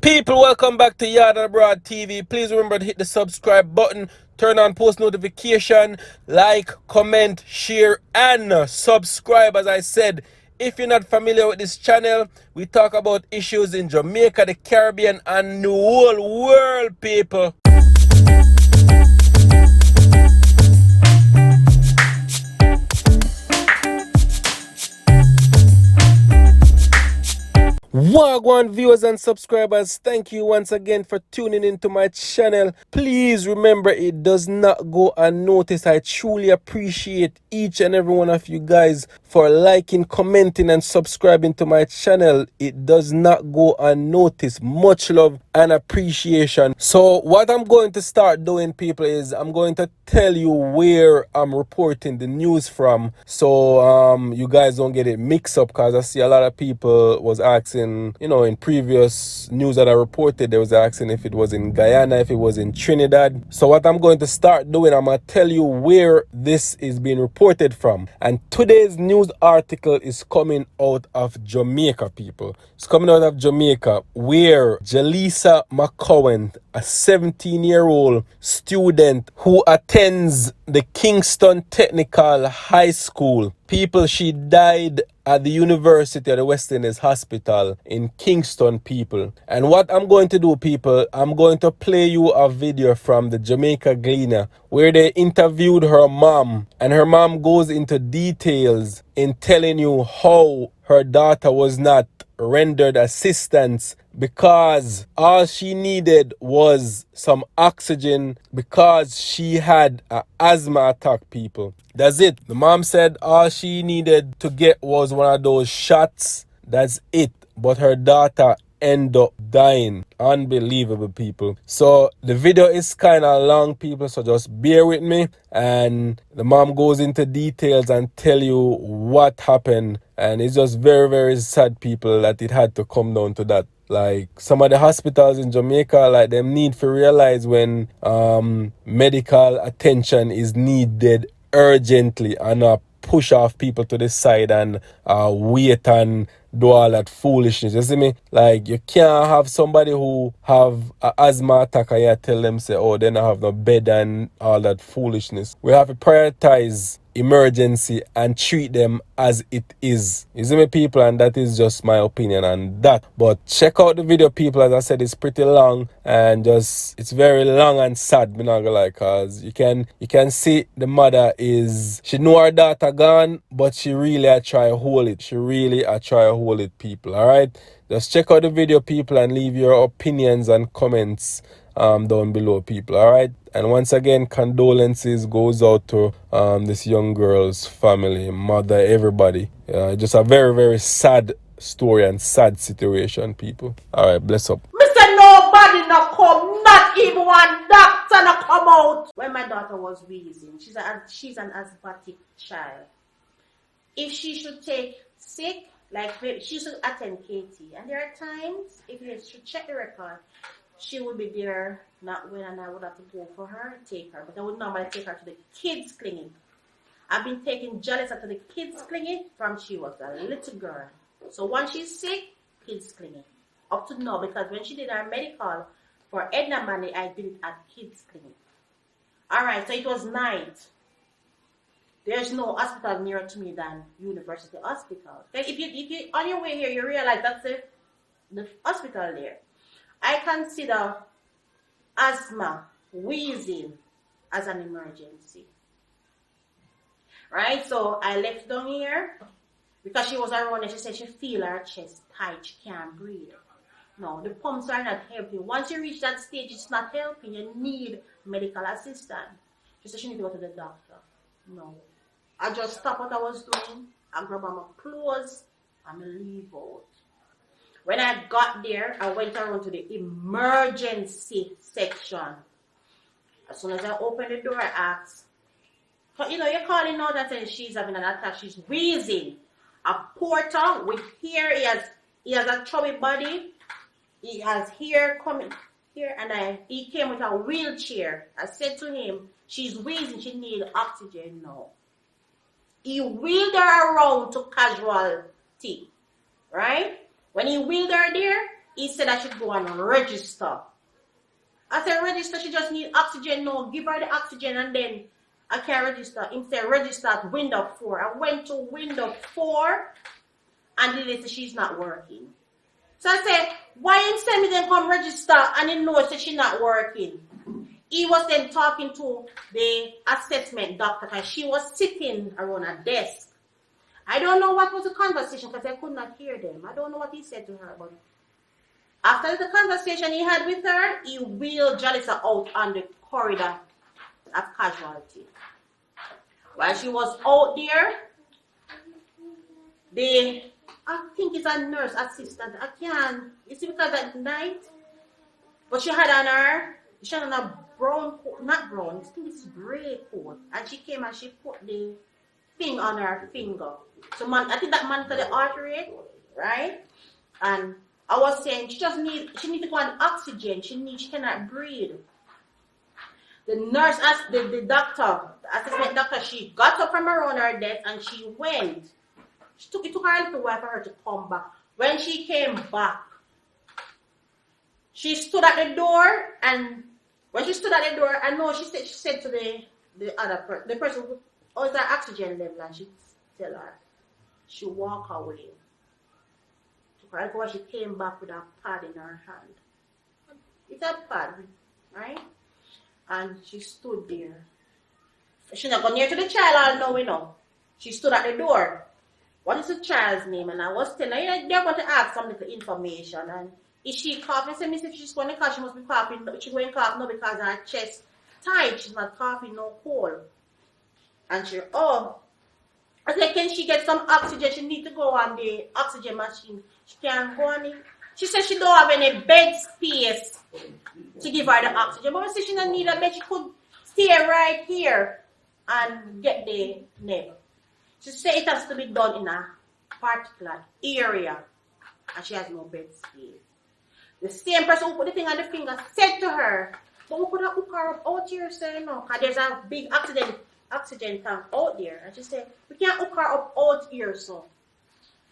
People, welcome back to YaadAndAbroadTV. Please remember to hit the subscribe button, turn on post notification, like, comment, share, and subscribe. As I said, if you're not familiar with this channel, we talk about issues in Jamaica, the Caribbean, and the whole world, people. Wagwan viewers and subscribers, thank you once again for tuning into my channel. Please remember, it does not go unnoticed. I truly appreciate each and every one of you guys for liking, commenting, and subscribing to my channel. It does not go unnoticed. Much love and appreciation. So what I'm going to start doing, people, is I'm going to tell you where I'm reporting the news from, so you guys don't get it mixed up, because I see a lot of people was asking, you know, in previous news that I reported, they was asking if it was in Guyana, if it was in Trinidad. So what I'm going to start doing, I'm going to tell you where this is being reported from. And today's news article is coming out of Jamaica, people. It's coming out of Jamaica, where Jaleesa McCowan, a 17-year-old student who attends the Kingston Technical High School. People, she died at the University of the West Indies Hospital in Kingston, people. And what I'm going to do, people, I'm going to play you a video from the Jamaica Gleaner where they interviewed her mom, and her mom goes into details in telling you how her daughter was not rendered assistance because all she needed was some oxygen because she had an asthma attack, people. That's it. The mom said all she needed to get was one of those shots. That's it. But her daughter ended up dying. Unbelievable, people. So the video is kind of long, people, so just bear with me. And the mom goes into details and tell you what happened. And it's just very, very sad, people, that it had to come down to that. Like, some of the hospitals in Jamaica, like, them need to realize when medical attention is needed urgently, and not push off people to the side and wait and do all that foolishness. You see me? Like, you can't have somebody who have an asthma attack and you tell them, say, oh, they don't have no bed and all that foolishness. We have to prioritize emergency and treat them as it is. You see me, people? And that is just my opinion on that. But check out the video, people. As I said, it's pretty long, and just, it's very long and sad, me not gonna lie, cause you can see the mother is, she know her daughter gone, but she really a try hold it. She really a try hold it, people. Alright? Just check out the video, people, and leave your opinions and comments down below, people. Alright? And once again, condolences goes out to this young girl's family, mother, everybody. Just a very, very sad story and sad situation, people. Alright, bless up. Mr. Nobody not come, not even one doctor not come out. When my daughter was wheezing, she's an asthmatic child. If she should take sick, like she should attend KT. And there are times, if you should check the record, she would be there, not when, and I would have to go for her, take her. But I would normally take her to the kids clinic. I've been taking Jalissa to the kids clinic from she was a little girl. So once she's sick, kids clinic. Up to now, because when she did her medical for Edna Money, I did it at kids clinic. Alright, so it was night. There's no hospital nearer to me than University Hospital. Okay? If you on your way here, you realize that's the hospital there. I consider asthma, wheezing as an emergency. Right? So I left down here because she was around and she said she feel her chest tight, she can't breathe. No, the pumps are not helping. Once you reach that stage, it's not helping. You need medical assistance. She said she need to go to the doctor. No. I just stopped what I was doing. I grabbed my clothes and I leave out. When I got there, I went around to the emergency section. As soon as I opened the door, I asked, you know, you're calling out and saying she's having an attack, she's wheezing. A porter with hair, he has a chubby body, he has hair coming here, and he came with a wheelchair. I said to him, she's wheezing, she needs oxygen now. He wheeled her around to casualty, right? When he wheeled her there, He said I should go and register. I said register, she just need oxygen. No, give her the oxygen and then I can register. He said register at window 4. I went to window 4 and the lady said she's not working. So I said, why you send me then come register and he knows that she's not working? He was then talking to the assessment doctor because she was sitting around a desk. I don't know what was the conversation because I could not hear them. I don't know what he said to her, but after the conversation he had with her, he wheeled Jalissa out on the corridor of casualty. While she was out there, I think it's a nurse assistant. I can't, you see, because at night, but she had on a brown coat, not brown, I think it's gray coat. And she came and she put the thing on her finger. So I think that man for the artery, right? And I was saying she need to go on oxygen. She cannot breathe. The nurse asked the doctor, the assistant doctor, she got up from around her desk and she went. It took her a little while for her to come back. When she came back, she stood at the door, and when she stood at the door, I know she said to the other person, the person who, oh, is that oxygen level? And she tell her, she walk away. Took her a while, she came back with a pad in her hand. It's a pad, right? And she stood there. She not go near to the child, I'll know, you know. She stood at the door. What is the child's name? And I was telling her, they're going to ask some little information. And is she coughing? I said, Miss, if she's going to cough, she must be coughing. She's going to cough no because her chest tight. She's not coughing no cold. And she, oh. I said, can she get some oxygen? She need to go on the oxygen machine. She can't go on it. She said she don't have any bed space to give her the oxygen. But I said she don't need a bed. She could stay right here and get the nib. She said it has to be done in a particular area. And she has no bed space. The same person who put the thing on the finger said to her, but we could have hooked her up out here, so you know, because there's a big oxygen tank out there. And she said, we can't hook her up out here, so.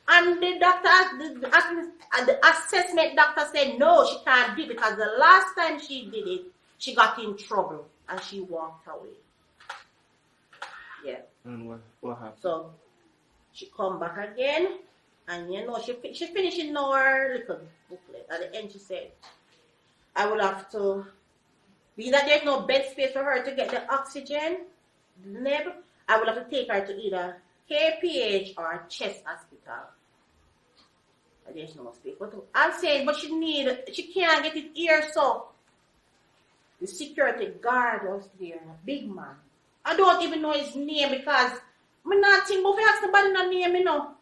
And the doctor, the assessment doctor said, no, she can't do it because the last time she did it, she got in trouble and she walked away. Yeah. And what happened? So she come back again, and you know she finishing her little booklet. At the end, she said, "I will have to be that there's no bed space for her to get the oxygen. Neb, I will have to take her to either KPH or chest hospital. There's no space. But I'm saying, but she can't get it here. So the security guard was there, a big man. I don't even know his name because I'm not thinking about ask somebody no name, you know.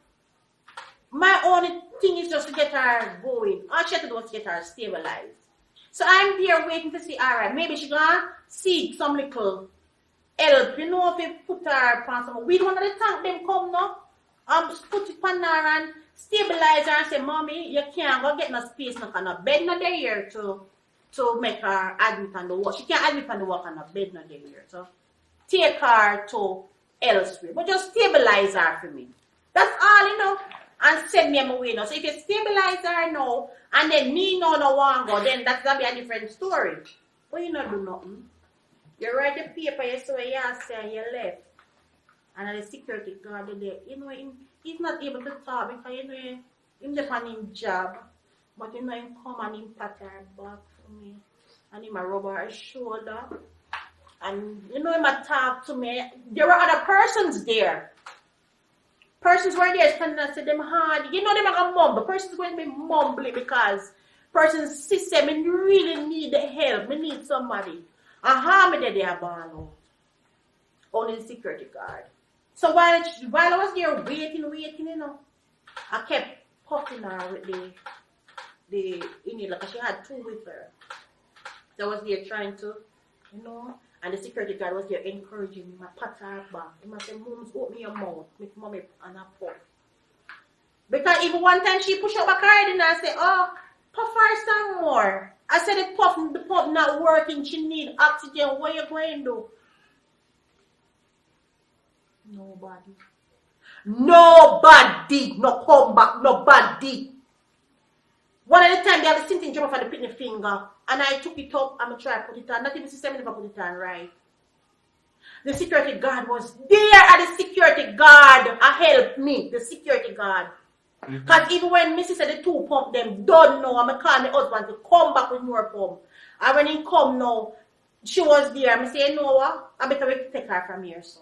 My only thing is just to get her going. All she had to do was to get her stabilized. So I'm there waiting to see, alright, maybe she gonna seek some little help, you know, if you put her upon some weed, one of the tank them come now. Just put it on her and stabilize her and say, Mommy, you can't go get no space, no kind of bed no there here to make her admit on the walk. She can't admit on the walk on a bed no there here. So take her to elsewhere. But just stabilize her for me. That's all, you know. And send me on my way now. So if you stabilize her now, and then me no want go, then that's gonna be a different story. But you not do nothing. You write the paper, you say you say and you left. And the security guard there, you know, he's not able to talk because you know he's on his job. But you know him come and him pat her back for me. And him a rub her shoulder. And you know him a talk to me. There were other persons there. Persons were there standing and said them hard. You know them are mumble. Persons going to be mumbling because persons system and really need the help. Me need somebody. And how me they are ball out. Only the security guard. So while I was there waiting, you know, I kept puffing her with the inhaler because she had two with her. So I was there trying to, you know, and the security guard was there encouraging me, pat her back. He must say, Mums, open your mouth, make mommy and a puff. Because even one time she pushed up back her head and I said, oh, puff her some more. I said the pump not working, she need oxygen, what you going to do? Nobody no come back, nobody. One of the time they have a sitting jump for the picnic finger, and I took it up and I tried to put it on. Not even the system never put it on right. The security guard was there, and the security guard helped me. The security guard. Because even when Missy said the 2 pump them don't know, I'm calling my husband to come back with more pump. And when he come now, she was there. I say, you know what? I better take her from here, so.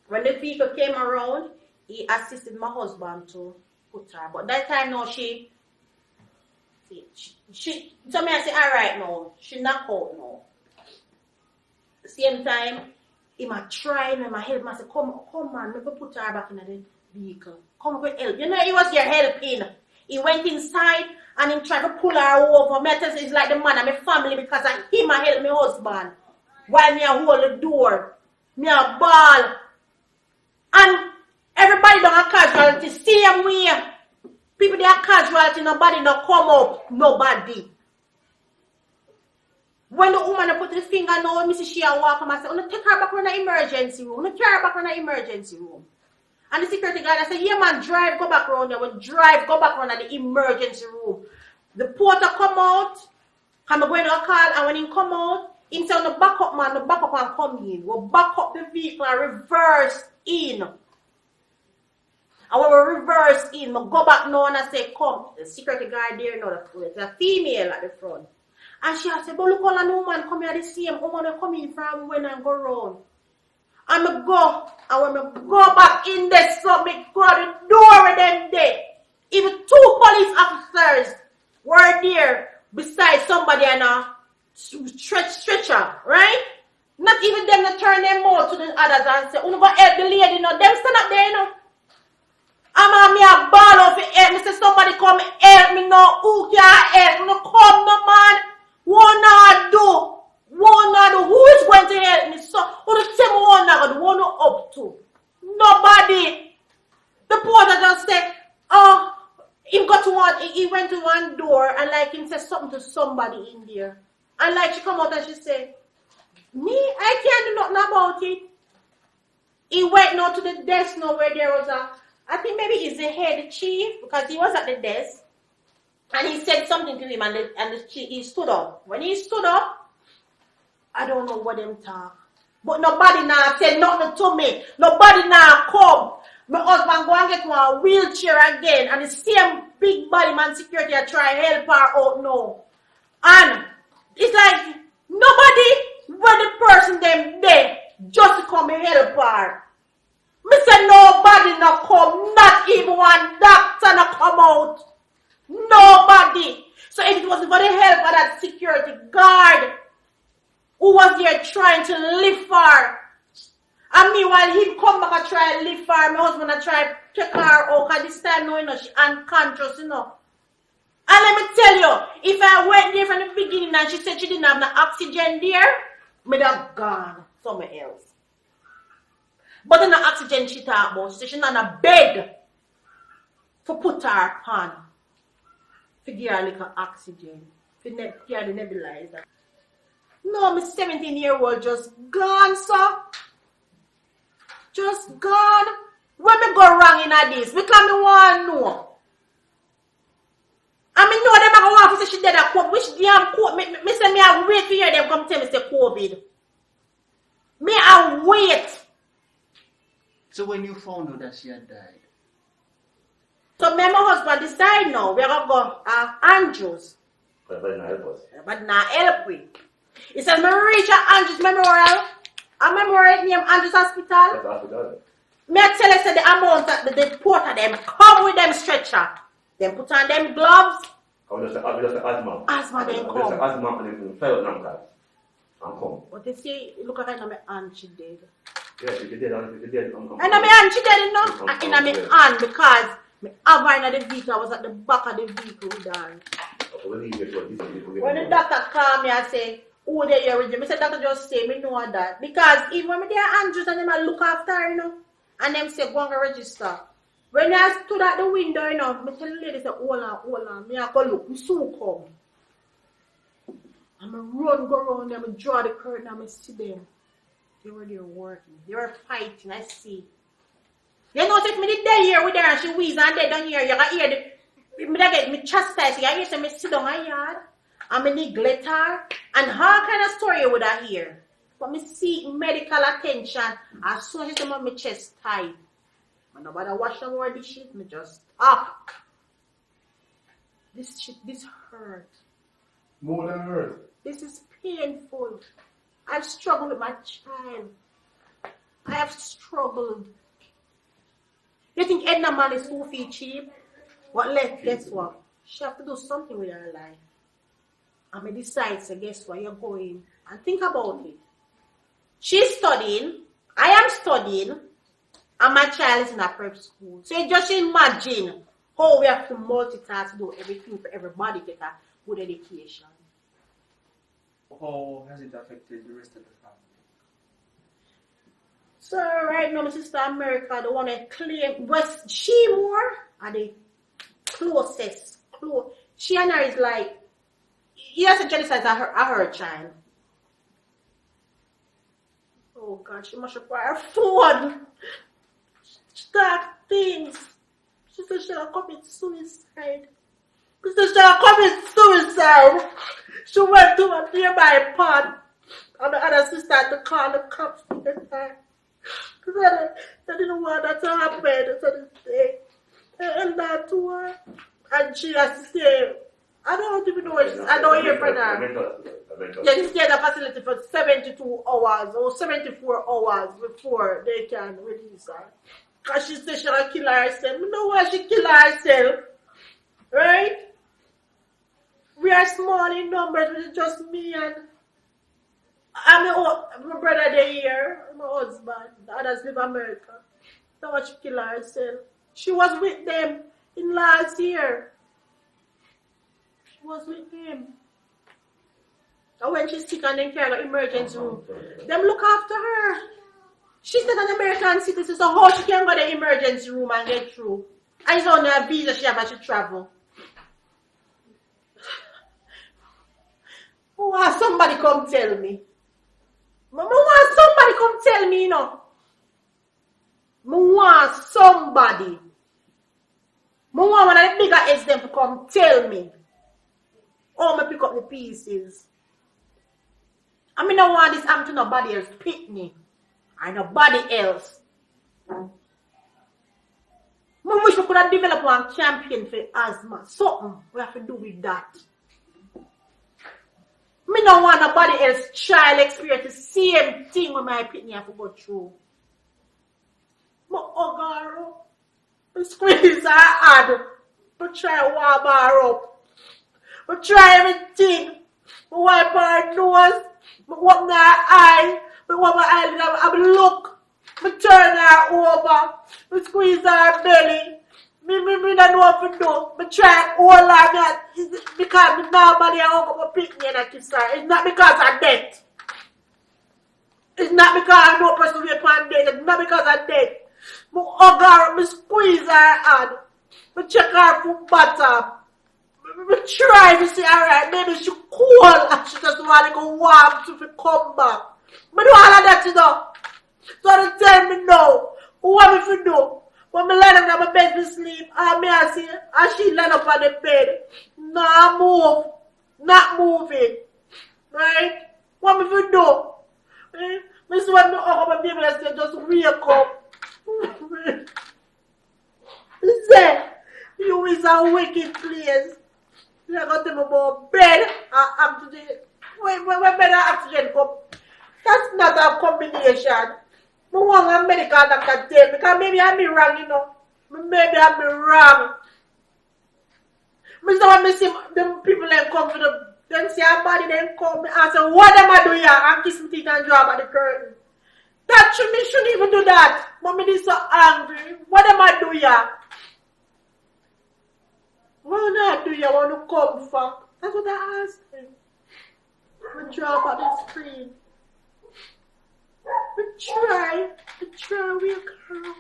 When the vehicle came around, he assisted my husband to put her. But that time now she so me I say, all right now, she knock out now. Same time, he might try me, my help me say, come man, let me put her back in the vehicle. Come with help. You know, he was there helping. He went inside and he tried to pull her over. Me tell you, it's like the man of my family because him I help my husband. While me I hold the door. Me a ball. And everybody done a casualty. Same way. People they are casualty, nobody not come up. Nobody. When the woman put the finger now, me see she a walk and I say, take her back from the emergency room. Carry her back from the emergency room. And the security guard I said, yeah man, drive, go back around there. When drive, go back around at the emergency room. The porter come out, I'm going to a call, and when he come out, he said, the back up man, the back up and come in. We'll back up the vehicle and reverse in. And when we reverse in, we go back now and I say, come. The security guard there, no, it's a female at the front. And she said, but look all the woman come here the same woman come in from when I go around. And I go, and when I go back in there, so I go to the door with them there. Even 2 police officers were there beside somebody on a stretcher, right? Not even them to turn them out to the others and say, "Uno go help the lady, no." Them stand up there, you know. I'm me a ball of help. Me say somebody come help me now. Who can help? No come, no man. What not do? What not do? Who is going to help me? So who the same one not going to want up to? Nobody. The porter just said, oh, he went to one door and like him said something to somebody in there. And like she come out and she said, me, I can't do nothing about it. He went now to the desk now where there was I think maybe he's the head chief because he was at the desk. And he said something to him and the chief, he stood up. When he stood up, I don't know what them talk. But nobody now said nothing to me. Nobody now come. My husband go and get one wheelchair again. And the same big body man security I try help her out now. And it's like nobody but the person them there just to come and help her. Me say nobody not come, not even one doctor not come out. Nobody. So if it wasn't for the help of that security guard who was there trying to lift her, and meanwhile he come back and try to lift her, my husband and try to take her out, because this time now, you know, she unconscious, you know. And let me tell you, if I went there from the beginning and she said she didn't have no oxygen there, I'd have gone somewhere else. But in the oxygen she talk about, she said she's on a bed to put her on. To give her a little oxygen. To give her the nebulizer. No, my 17-year-old just gone, sir. Just gone. Where me go wrong in this? Because me want to know. I mean, know them are going to say she dead at COVID. Which damn COVID? Me say me I wait to hear them come tell me say COVID. Me I wait. So when you found out that she had died? So me and my husband decide now, we're going to go Andrews. But not help us. But not help we. He said, me reach Andrews Memorial. A memorial named Andrews Hospital. That's the hospital. Me I tell you say the amount that the porter them come with them stretcher. Them put on them gloves. I was just asthma. Asthma then come. Just asthma and then fell out now. And come. But you see, look at my aunt, she dead. Yeah, if you did, And my aunt, she dead enough. In my aunt because my ava in the vehicle, I was at the back of the vehicle down. When the doctor called me and say, oh, they are with you. I said, doctor just say, me know that. Because even when they are Andrews and them I look after her, you know, and them say, go and register. When I stood at the window, you know, I tell the lady, say, hold on. Me I go look, me soon come. And I run, go around them, and draw the curtain, and I see them. They were there working. They were fighting, I see. You know, if me did there here with her and she wheeze and they don't hear, you can hear Me that get me chastised. I used to me sit down my yard and me neglect her and all kind of story you would I hear. But me seek medical attention as soon as my chest tight. And nobody wash no more dishes, me just stop. This shit, this hurt. More than hurt. This is painful. I've struggled with my child. I have struggled. You think Edna Man is 2 feet cheap? What left? Guess what? She have to do something with her life. And me decide, so guess what? You're going and think about it. She's studying. I am studying. And my child is in a prep school. So you just imagine how we have to multitask, do everything for everybody get a good education. How has it affected the rest of the family? So right now, my sister America, the one that claim was she more are the closest. She and her is like, he has a genocide as her child. Oh God, she must require phone. Dark things. She said she'll commit suicide. She said she'll commit suicide. She went to a nearby pond and the other sister had to call the cops to get her. They didn't want that to happen. So they held that to her. And she has to stay. I don't even know what I don't hear from her. Yeah, she stayed in the facility for 72 hours or 74 hours before they can release her. Because she said she'll kill herself. You know why she kill herself? Right? We are small in numbers, but it's just me and my brother there here, my husband. The others live in America. That's why she kill herself. She was with them in last year. She was with him. And when she's sick and then carry her emergency room, them look after her. She's not an American citizen, so how she can go to the emergency room and get through? And it's on a visa she have and she travel. I want somebody come tell me. I want somebody come tell me, you know. I want somebody. I want one of the bigger heads them to come tell me. Oh, I pick up the pieces. I mean, I want this happen to nobody else. Pick me. And nobody else. I wish we could have developed one champion for asthma. Something we have to do with that. I don't want nobody else child experience the same thing when my pitney have to go through. I squeeze her hard. I try to warm her up. I try everything. I wipe her nose. I wipe her eye. I wipe her eyelid. I look. I turn her over. I squeeze her belly. Me don't know what to do. I try to hold her because normally I hug up my picnic and I kiss her. It's not because I'm dead. It's not because I know person will be upon dead. It's not because I'm dead. I hug her, I squeeze her hand. I check her foot bottom. I try to see her right. Maybe she cool and she just want to go warm to come back. I do all of that, you know. So don't tell me no. What me to do? When I lie down on my bed to sleep, I see and she lie up on the bed. No move. Not moving. Right? What me to do? I see when I hug my baby and say, just wake up. Say, you is a wicked place. You got them about bed and oxygen. When bed and oxygen come, that's not a combination. I want a medical doctor tell me, because maybe I'm wrong, you know. Maybe I'm wrong. I see them people that come to them see our body, then come and say, what am I doing here? And kiss me teeth and drop at the curtain. That shouldn't even do that. Mommy is so angry. What am I doing here? What am I doing here? I want to come for. That's what I asked him. I drop at the screen. I try, wake her up.